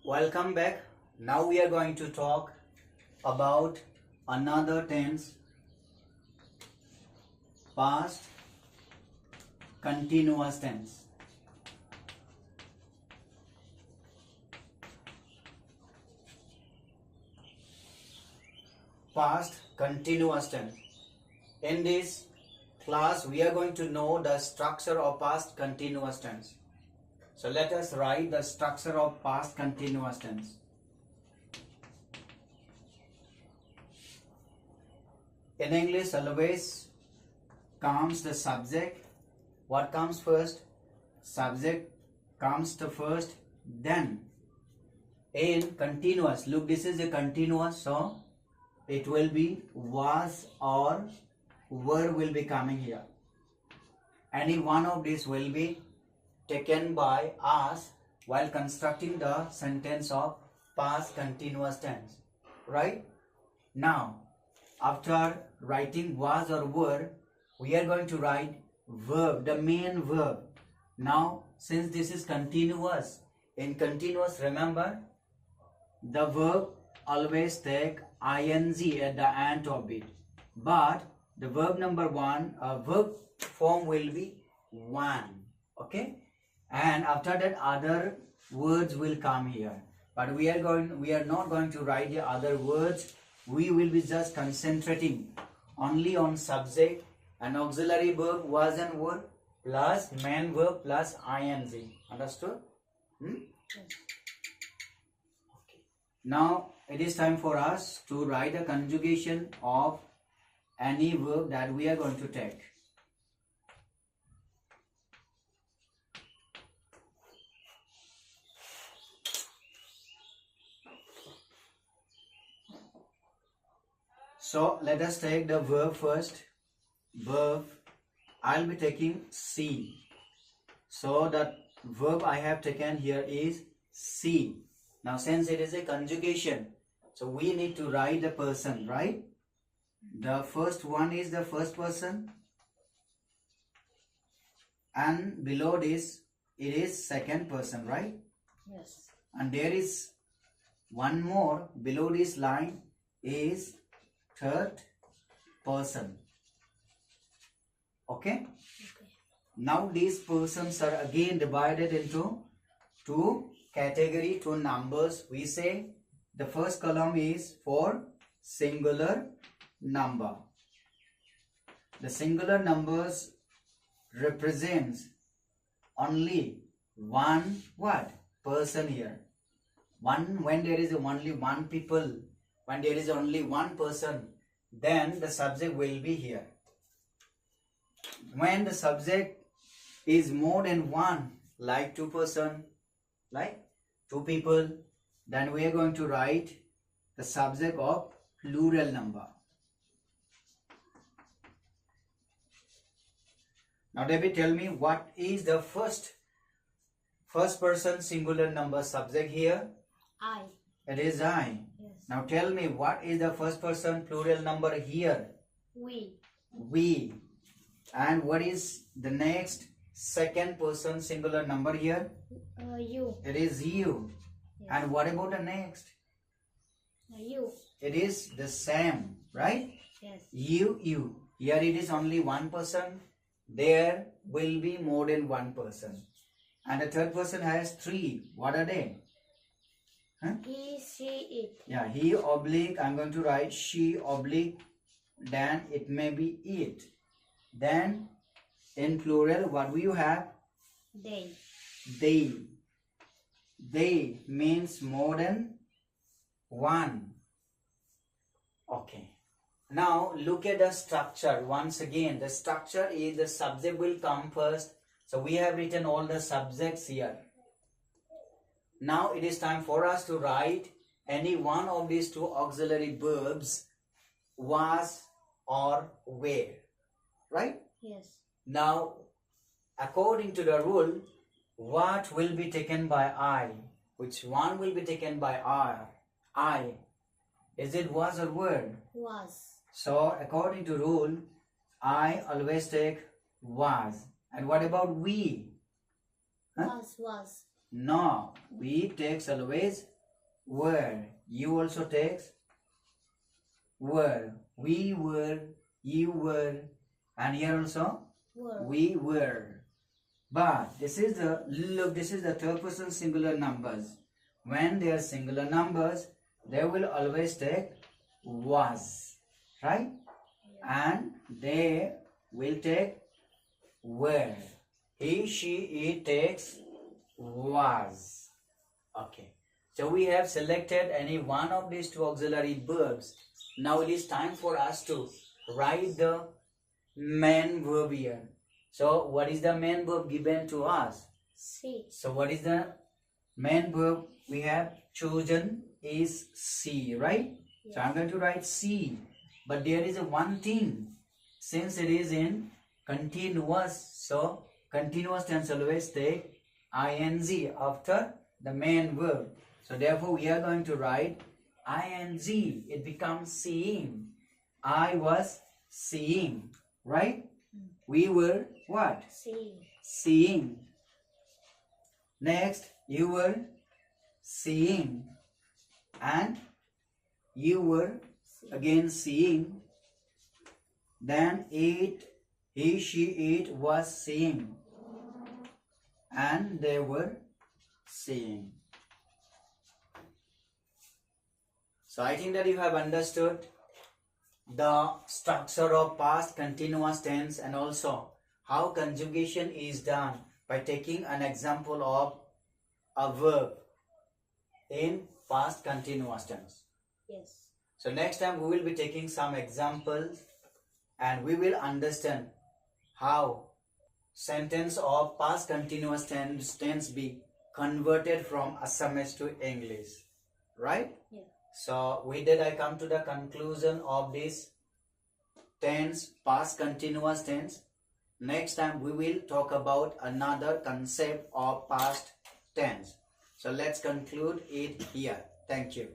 Welcome back. Now we are going to talk about another tense, past continuous tense. Past continuous tense. In this class, we are going to know the structure of past continuous tense. So let us write the structure of past continuous tense. In English, always comes the subject. What comes first? Subject comes to first, then in continuous. Look, this is a continuous, so it will be was or were will be coming here. Any one of these will be taken by us while constructing the sentence of past continuous tense. Right? Now, after writing was or were, we are going to write verb, the main verb. Now, since this is continuous, in continuous, remember, the verb always take ing at the end of it. But the verb number one, verb form will be one. Okay? And after that, other words will come here. But we are not going to write the other words. We will be just concentrating only on subject and auxiliary verb was and were plus main verb plus ing. Understood? Okay. Now it is time for us to write a conjugation of any verb that we are going to take. So let us take the verb first. Verb, I'll be taking see. So the verb I have taken here is see. Now since it is a conjugation, so we need to write the person, right? The first one is the first person. And below this, it is second person, right? Yes. And there is one more below this line is third person. Okay? Now these persons are again divided into two category, two numbers. We say the first column is for singular number. The singular numbers represents only one what? Person here. When there is only one people, when there is only one person, then the subject will be here. When the subject is more than one, like two person, like two people, then we are going to write the subject of plural number. Now David, tell me what is the first person singular number subject here? I. It is I. Yes. Now tell me what is the first person plural number here? We. We. And what is the next second person singular number here? You. It is you. Yes. And what about the next? You. It is the same, right? Yes. You. Here it is only one person. There will be more than one person. And the third person has three. What are they? Huh? He, she, it. Yeah, he oblique, I'm going to write she oblique, then it may be it. Then in plural, what will you have? They. They. They means more than one. Okay. Now look at the structure. Once again, the structure is the subject will come first. So we have written all the subjects here. Now it is time for us to write any one of these two auxiliary verbs, was or were. Right? Yes. Now, according to the rule, what will be taken by I? Which one will be taken by I? Is it was or were? Was. So, according to rule, I always take was. And what about we? Huh? Was. No, we takes always were. You also takes were. We were, you were, and here also Were. we were. But this is the look. This is the third person singular numbers. When they are singular numbers, they will always take was, right? And they will take were. He, she, it takes was. Okay. So we have selected any one of these two auxiliary verbs. Now it is time for us to write the main verb here. So what is the main verb given to us? See. So what is the main verb we have chosen is see, right? Yes. So I'm going to write see. But there is a one thing. Since it is in continuous, so continuous tense always take ing after the main verb. So therefore we are going to write ing. It becomes seeing. I was seeing, right? We were what? See. Seeing. Next, you were seeing. And you were again seeing. Then it, he, she, it was seeing. And they were seeing. So I think that you have understood the structure of past continuous tense and also how conjugation is done by taking an example of a verb in past continuous tense. Yes. So next time we will be taking some examples and we will understand how sentence of past continuous tense be converted from Assamese to English, right? Yeah. So with that I come to the conclusion of this tense, past continuous tense. Next time we will talk about another concept of past tense. So let's conclude it here. Thank you.